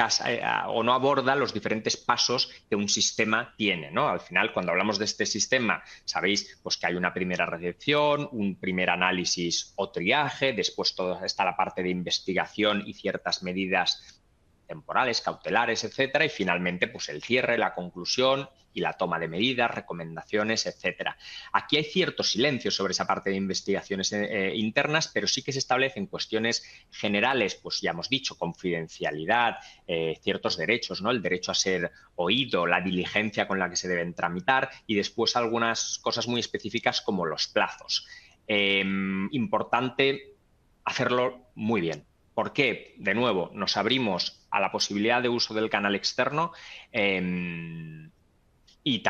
o no aborda los diferentes pasos que un sistema tiene, ¿no? Al final, cuando hablamos de este sistema, sabéis pues que hay una primera recepción, un primer análisis o triaje, después está la parte de investigación y ciertas medidas temporales, cautelares, etcétera, y finalmente pues el cierre, la conclusión y la toma de medidas, recomendaciones, etcétera. Aquí hay cierto silencio sobre esa parte de investigaciones internas, pero sí que se establecen cuestiones generales, pues ya hemos dicho, confidencialidad, ciertos derechos, ¿no? El derecho a ser oído, la diligencia con la que se deben tramitar, y después algunas cosas muy específicas como los plazos. Importante hacerlo muy bien. ¿Por qué? De nuevo, nos abrimos a la posibilidad de uso del canal externo y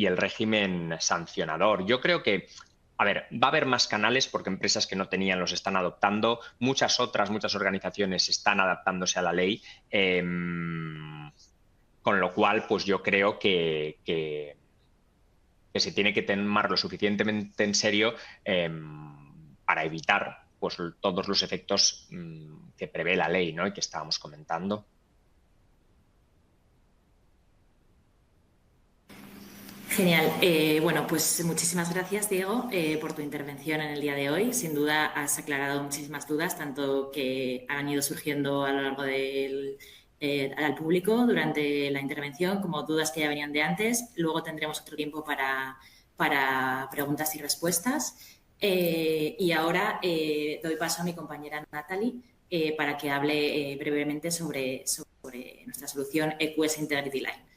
el régimen sancionador. Yo creo que, a ver, va a haber más canales porque empresas que no tenían los están adoptando, muchas organizaciones están adaptándose a la ley, con lo cual, pues yo creo que se tiene que tomar lo suficientemente en serio para evitar pues, todos los efectos que prevé la ley, ¿no? Y que estábamos comentando. Genial. Bueno, pues muchísimas gracias, Diego, por tu intervención en el día de hoy. Sin duda has aclarado muchísimas dudas, tanto que han ido surgiendo a lo largo al público durante la intervención, como dudas que ya venían de antes. Luego tendremos otro tiempo para preguntas y respuestas. Y ahora doy paso a mi compañera Natalie para que hable brevemente sobre nuestra solución EQS Integrity Line.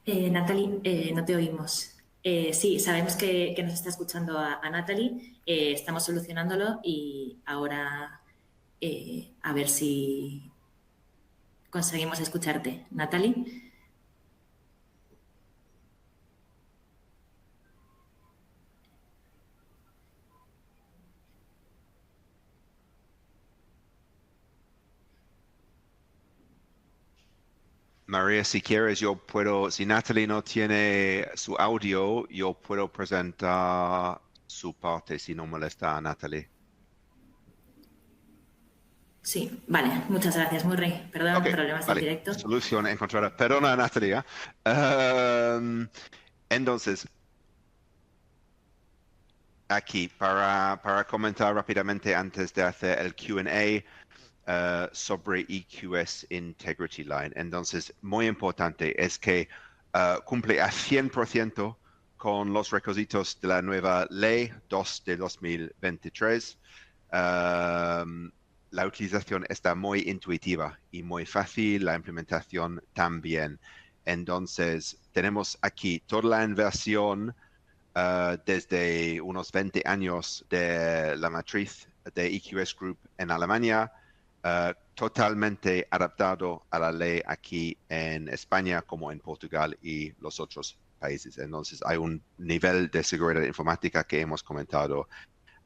Natalie, no te oímos. Sí, sabemos que nos está escuchando a Natalie. Estamos solucionándolo y ahora a ver si conseguimos escucharte. Natalie. María, si quieres, si Natalie no tiene su audio, yo puedo presentar su parte si no molesta a Natalie. Sí, vale, muchas gracias, Murray. Perdón, Okay, problemas vale. del directo. Solución encontrada. Perdona, Natalia. Entonces, aquí, para comentar rápidamente antes de hacer el Q&A, sobre EQS Integrity Line. Entonces, muy importante es que cumple a 100% con los requisitos de la nueva Ley 2 de 2023. La utilización está muy intuitiva y muy fácil, la implementación también. Entonces, tenemos aquí toda la inversión desde unos 20 años de la matriz de EQS Group en Alemania, totalmente adaptado a la ley aquí en España como en Portugal y los otros países. Entonces hay un nivel de seguridad informática que hemos comentado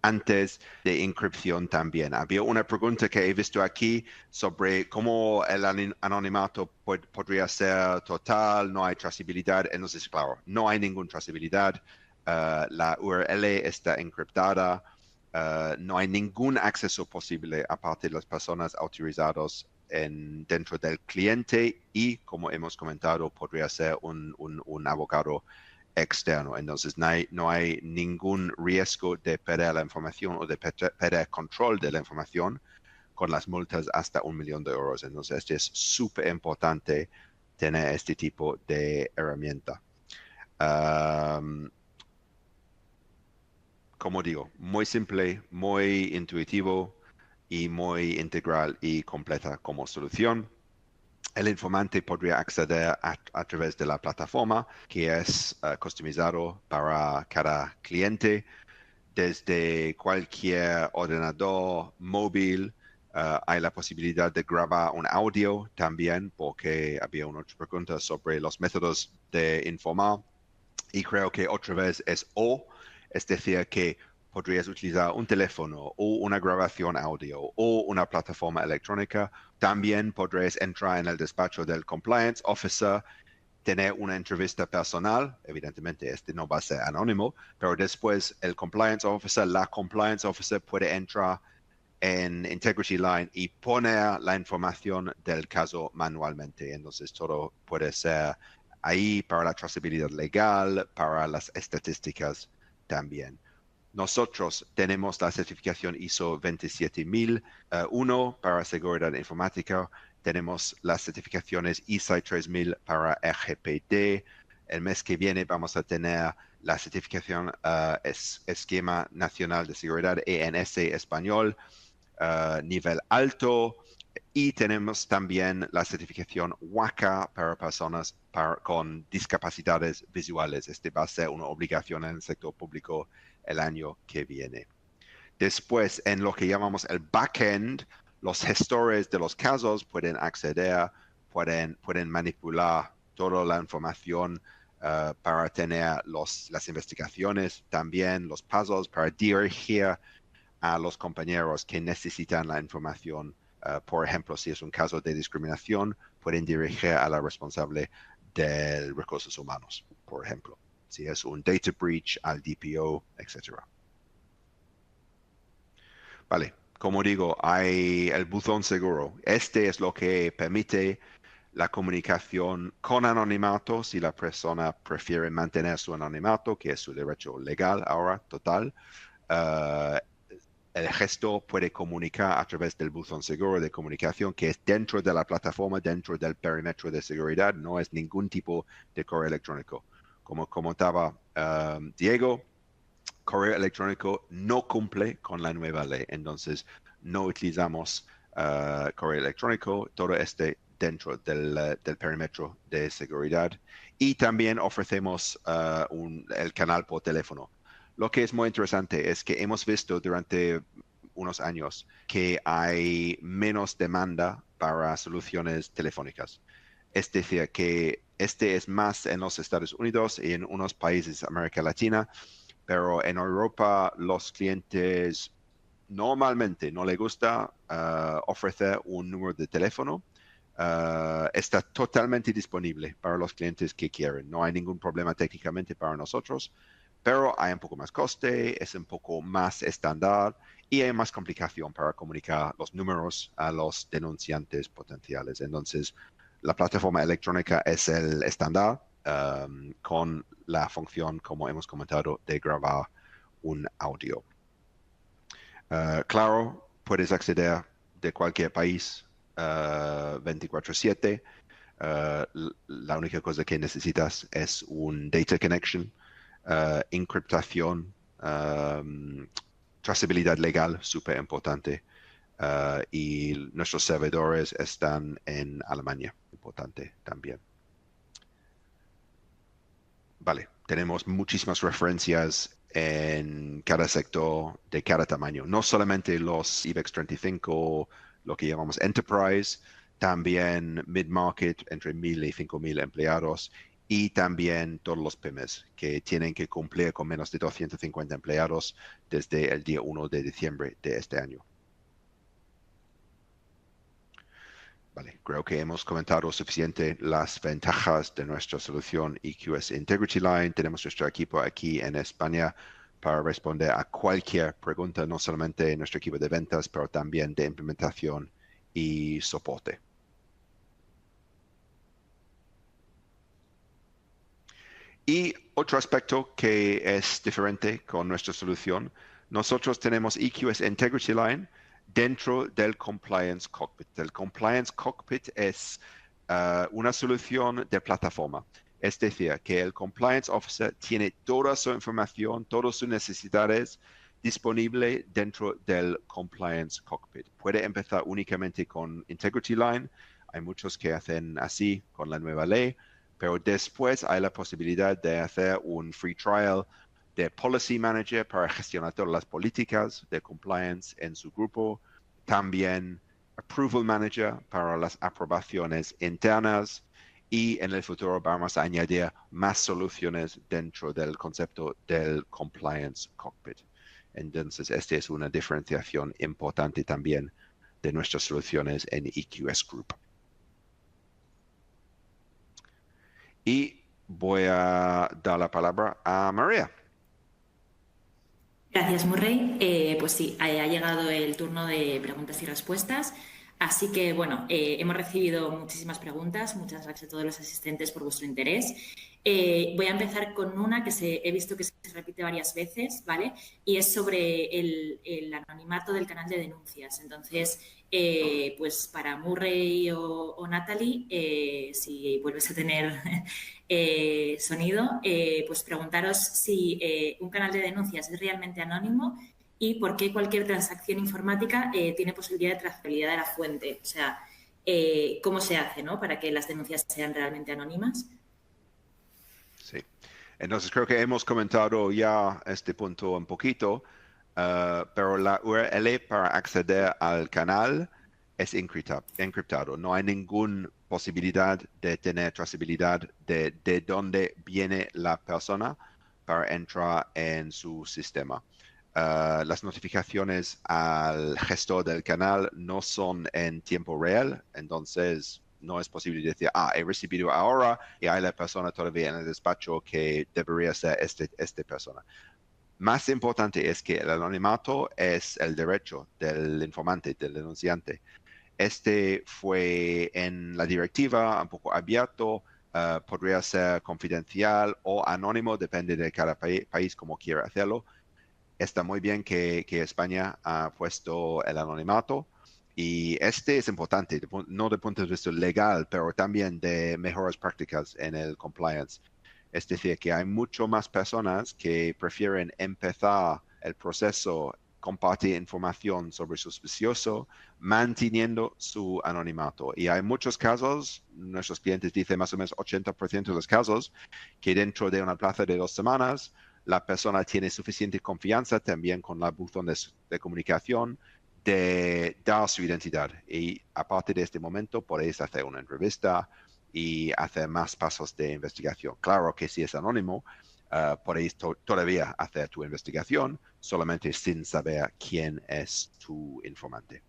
antes, de encripción también. Había una pregunta que he visto aquí sobre cómo el anonimato podría ser total, no hay trazabilidad. Entonces, claro, no hay ninguna trazabilidad. La URL está encriptada. No hay ningún acceso posible aparte de las personas autorizadas dentro del cliente y, como hemos comentado, podría ser un abogado externo. Entonces, no hay ningún riesgo de perder la información o de perder control de la información con las multas hasta 1 millón de euros. Entonces, es súper importante tener este tipo de herramienta. Como digo, muy simple, muy intuitivo y muy integral y completa como solución. El informante podría acceder a través de la plataforma que es customizado para cada cliente desde cualquier ordenador móvil. Hay la posibilidad de grabar un audio también, porque había una otra pregunta sobre los métodos de informar y creo que otra vez es decir, que podrías utilizar un teléfono o una grabación audio o una plataforma electrónica. También podrías entrar en el despacho del compliance officer tener una entrevista personal. Evidentemente, este no va a ser anónimo, pero después el compliance officer, la compliance officer puede entrar en Integrity Line y poner la información del caso manualmente. Entonces, todo puede ser ahí para la trazabilidad legal, para las estadísticas también. Nosotros tenemos la certificación ISO 27001 para seguridad informática. Tenemos las certificaciones ISAI 3000 para RGPD. El mes que viene vamos a tener la certificación Esquema Nacional de Seguridad ENS Español, nivel alto. Y tenemos también la certificación WACA para personas con discapacidades visuales. Este va a ser una obligación en el sector público el año que viene. Después, en lo que llamamos el backend, los gestores de los casos pueden acceder, pueden manipular toda la información para tener las investigaciones, también los pasos para dirigir a los compañeros que necesitan la información. Por ejemplo, si es un caso de discriminación, pueden dirigir a la responsable de recursos humanos, por ejemplo. Si es un data breach, al DPO, etc. Vale, como digo, hay el buzón seguro. Este es lo que permite la comunicación con anonimato si la persona prefiere mantener su anonimato, que es su derecho legal ahora, total. El gestor puede comunicar a través del buzón seguro de comunicación que es dentro de la plataforma, dentro del perímetro de seguridad, no es ningún tipo de correo electrónico. Como comentaba Diego, correo electrónico no cumple con la nueva ley, entonces no utilizamos correo electrónico, todo este dentro del perímetro de seguridad. Y también ofrecemos el canal por teléfono. Lo que es muy interesante es que hemos visto durante unos años que hay menos demanda para soluciones telefónicas. Es decir, que este es más en los Estados Unidos y en unos países de América Latina, pero en Europa los clientes normalmente no les gusta ofrecer un número de teléfono. Está totalmente disponible para los clientes que quieren. No hay ningún problema técnicamente para nosotros, pero hay un poco más coste, es un poco más estándar y hay más complicación para comunicar los números a los denunciantes potenciales. Entonces, la plataforma electrónica es el estándar con la función, como hemos comentado, de grabar un audio. Claro, puedes acceder de cualquier país 24/7. La única cosa que necesitas es un data connection, encriptación, trazabilidad legal, súper importante. Y nuestros servidores están en Alemania, importante también. Vale, tenemos muchísimas referencias en cada sector de cada tamaño, no solamente los IBEX 35, lo que llamamos Enterprise, también Mid-Market, entre 1,000 y 5,000 empleados, y también todos los pymes que tienen que cumplir con menos de 250 empleados desde el día 1 de diciembre de este año. Vale, creo que hemos comentado suficiente las ventajas de nuestra solución EQS Integrity Line. Tenemos nuestro equipo aquí en España para responder a cualquier pregunta, no solamente nuestro equipo de ventas, pero también de implementación y soporte. Y otro aspecto que es diferente con nuestra solución, nosotros tenemos EQS Integrity Line dentro del Compliance Cockpit. El Compliance Cockpit es una solución de plataforma. Es decir, que el Compliance Officer tiene toda su información, todas sus necesidades disponible dentro del Compliance Cockpit. Puede empezar únicamente con Integrity Line. Hay muchos que hacen así con la nueva ley, pero después hay la posibilidad de hacer un free trial de Policy Manager para gestionar todas las políticas de compliance en su grupo. También Approval Manager para las aprobaciones internas. Y en el futuro vamos a añadir más soluciones dentro del concepto del Compliance Cockpit. Entonces, esta es una diferenciación importante también de nuestras soluciones en EQS Group. Y voy a dar la palabra a María. Gracias, Murray. Pues sí, ha llegado el turno de preguntas y respuestas. Así que, bueno, hemos recibido muchísimas preguntas. Muchas gracias a todos los asistentes por vuestro interés. Voy a empezar con una que he visto que se repite varias veces, ¿vale? Y es sobre el anonimato del canal de denuncias. Entonces, pues para Murray o Natalie, si vuelves a tener sonido, pues preguntaros si un canal de denuncias es realmente anónimo y por qué cualquier transacción informática tiene posibilidad de trazabilidad de la fuente. O sea, cómo se hace, ¿no? Para que las denuncias sean realmente anónimas. Sí. Entonces creo que hemos comentado ya este punto un poquito, pero la URL para acceder al canal es encriptado. No hay ninguna posibilidad de tener trazabilidad de dónde viene la persona para entrar en su sistema. Las notificaciones al gestor del canal no son en tiempo real, entonces no es posible decir, he recibido ahora y hay la persona todavía en el despacho que debería ser esta persona. Más importante es que el anonimato es el derecho del informante, del denunciante. Este fue en la directiva un poco abierto, podría ser confidencial o anónimo, depende de cada país como quiera hacerlo. Está muy bien que España ha puesto el anonimato y este es importante, no de punto de vista legal, pero también de mejores prácticas en el compliance. Es decir, que hay mucho más personas que prefieren empezar el proceso, compartir información sobre sospechoso, manteniendo su anonimato. Y hay muchos casos, nuestros clientes dicen más o menos 80% de los casos, que dentro de una plaza de 2 semanas, la persona tiene suficiente confianza también con la buzón de comunicación de dar su identidad. Y a partir de este momento podéis hacer una entrevista y hacer más pasos de investigación. Claro que si es anónimo, podéis todavía hacer tu investigación, solamente sin saber quién es tu informante.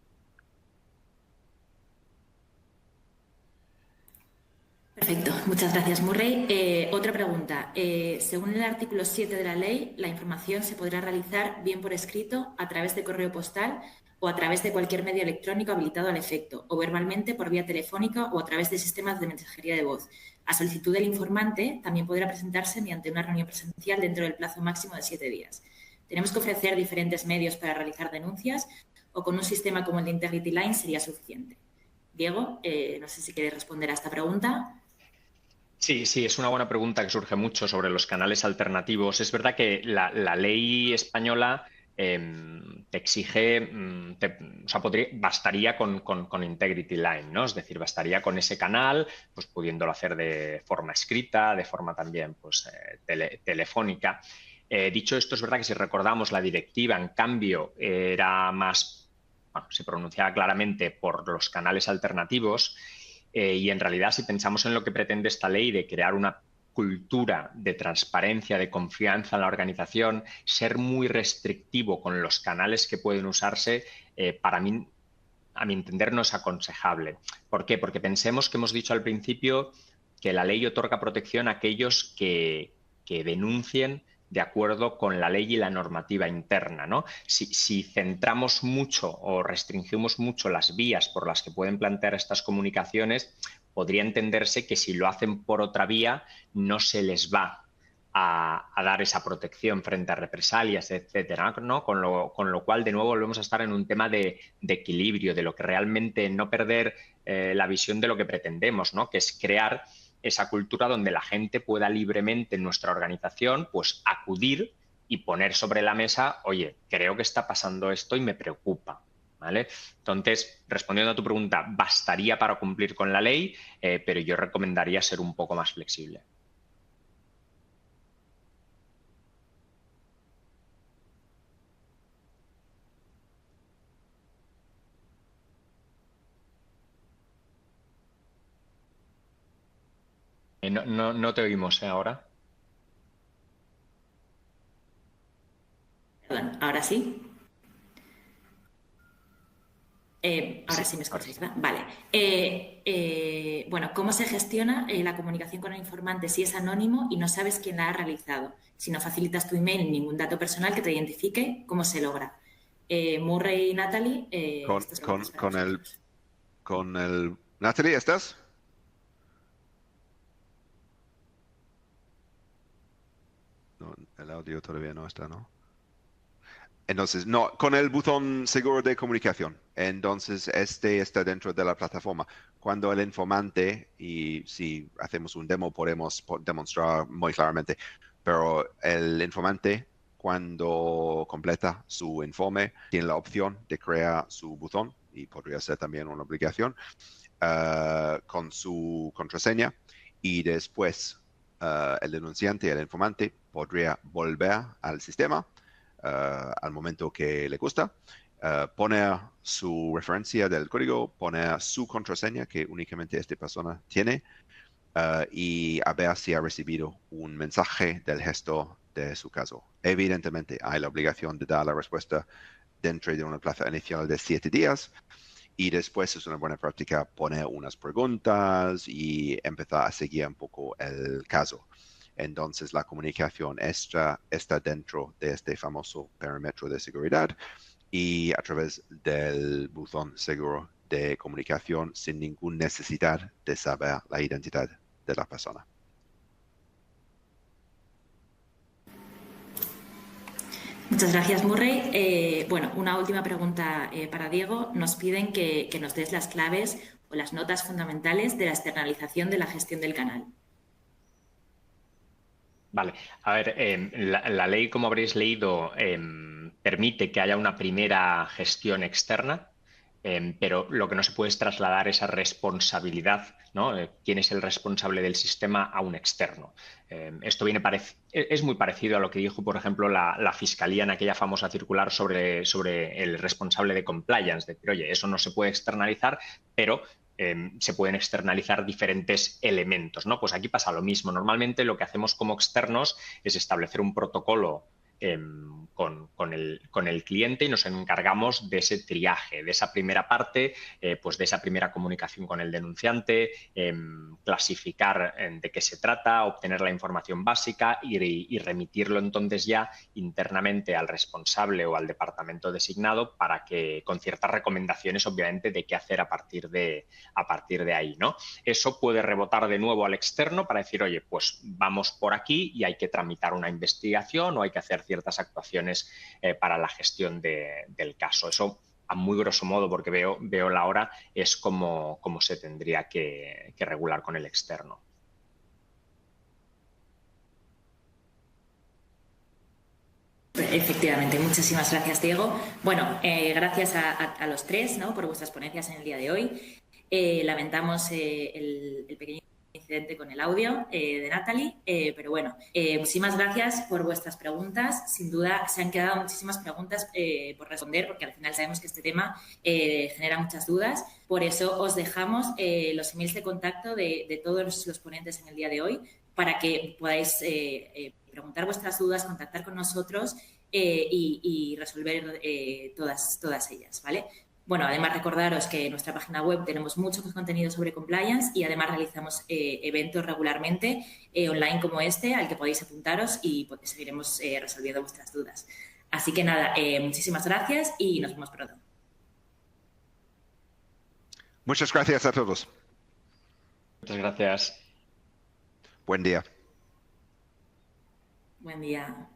Perfecto, muchas gracias, Murray. Otra pregunta. Según el artículo 7 de la ley, la información se podrá realizar bien por escrito, a través de correo postal o a través de cualquier medio electrónico habilitado al efecto, o verbalmente por vía telefónica o a través de sistemas de mensajería de voz. A solicitud del informante, también podrá presentarse mediante una reunión presencial dentro del plazo máximo de 7 días. ¿Tenemos que ofrecer diferentes medios para realizar denuncias o con un sistema como el de Integrity Line sería suficiente? Diego, no sé si quieres responder a esta pregunta. Sí, sí, es una buena pregunta que surge mucho sobre los canales alternativos. Es verdad que la ley española te exige, o sea, bastaría con Integrity Line, ¿no? Es decir, bastaría con ese canal, pues pudiéndolo hacer de forma escrita, de forma también pues, telefónica. Dicho esto, es verdad que si recordamos la directiva, en cambio, era más, bueno, se pronunciaba claramente por los canales alternativos. Y en realidad, si pensamos en lo que pretende esta ley de crear una cultura de transparencia, de confianza en la organización, ser muy restrictivo con los canales que pueden usarse, para mí, a mi entender, no es aconsejable. ¿Por qué? Porque pensemos que hemos dicho al principio que la ley otorga protección a aquellos que denuncien de acuerdo con la ley y la normativa interna, ¿no? Si centramos mucho o restringimos mucho las vías por las que pueden plantear estas comunicaciones, podría entenderse que si lo hacen por otra vía no se les va a dar esa protección frente a represalias, etcétera, ¿no? Con lo cual, de nuevo, volvemos a estar en un tema de equilibrio, de lo que realmente no perder la visión de lo que pretendemos, ¿no? Que es crear esa cultura donde la gente pueda libremente en nuestra organización pues acudir y poner sobre la mesa, oye, creo que está pasando esto y me preocupa. ¿Vale? Entonces, respondiendo a tu pregunta, bastaría para cumplir con la ley, pero yo recomendaría ser un poco más flexible. No te oímos ahora. Perdón, ahora sí. Ahora sí me Ahora escucháis, sí. ¿verdad? Vale. bueno, ¿cómo se gestiona la comunicación con el informante si es anónimo y no sabes quién la ha realizado? Si no facilitas tu email ni ningún dato personal que te identifique, ¿cómo se logra? Murray y Natalie, estas preguntas para vosotros. Natalie, ¿estás? No, el audio todavía no está, ¿no? Entonces, no, con el botón seguro de comunicación. Entonces, este está dentro de la plataforma. Cuando el informante, y si hacemos un demo podemos demostrar muy claramente, pero el informante, cuando completa su informe, tiene la opción de crear su buzón, y podría ser también una obligación, con su contraseña, y después el denunciante, el informante, podría volver al sistema al momento que le gusta, poner su referencia del código, poner su contraseña que únicamente esta persona tiene y a ver si ha recibido un mensaje del gestor de su caso. Evidentemente hay la obligación de dar la respuesta dentro de una plazo inicial de 7 días y después es una buena práctica poner unas preguntas y empezar a seguir un poco el caso. Entonces la comunicación está dentro de este famoso perímetro de seguridad y a través del buzón seguro de comunicación sin ninguna necesidad de saber la identidad de la persona. Muchas gracias, Murray. Bueno, una última pregunta para Diego. Nos piden que nos des las claves o las notas fundamentales de la externalización de la gestión del canal. Vale, a ver, la ley, como habréis leído, permite que haya una primera gestión externa, pero lo que no se puede es trasladar esa responsabilidad, ¿no? ¿Quién es el responsable del sistema a un externo? Esto es muy parecido a lo que dijo, por ejemplo, la Fiscalía en aquella famosa circular sobre el responsable de compliance, de decir, oye, eso no se puede externalizar, pero se pueden externalizar diferentes elementos, ¿no? Pues aquí pasa lo mismo. Normalmente lo que hacemos como externos es establecer un protocolo con el cliente y nos encargamos de ese triaje, de esa primera parte, pues de esa primera comunicación con el denunciante, clasificar de qué se trata, obtener la información básica y remitirlo entonces ya internamente al responsable o al departamento designado para que, con ciertas recomendaciones, obviamente, de qué hacer a partir de ahí, ¿no? Eso puede rebotar de nuevo al externo para decir, oye, pues vamos por aquí y hay que tramitar una investigación o hay que hacer ciertas actuaciones para la gestión del caso. Eso, a muy grosso modo, porque veo la hora, es como se tendría que regular con el externo. Efectivamente, muchísimas gracias, Diego. Bueno, gracias a los tres, ¿no?, por vuestras ponencias en el día de hoy. Lamentamos el pequeño incidente con el audio de Natalie, pero bueno, muchísimas gracias por vuestras preguntas. Sin duda se han quedado muchísimas preguntas por responder, porque al final sabemos que este tema genera muchas dudas. Por eso os dejamos los emails de contacto de todos los ponentes en el día de hoy para que podáis preguntar vuestras dudas, contactar con nosotros y resolver todas ellas, ¿vale? Bueno, además recordaros que en nuestra página web tenemos mucho contenido sobre compliance y además realizamos eventos regularmente online como este al que podéis apuntaros y seguiremos resolviendo vuestras dudas. Así que nada, muchísimas gracias y nos vemos pronto. Muchas gracias a todos. Muchas gracias. Buen día. Buen día.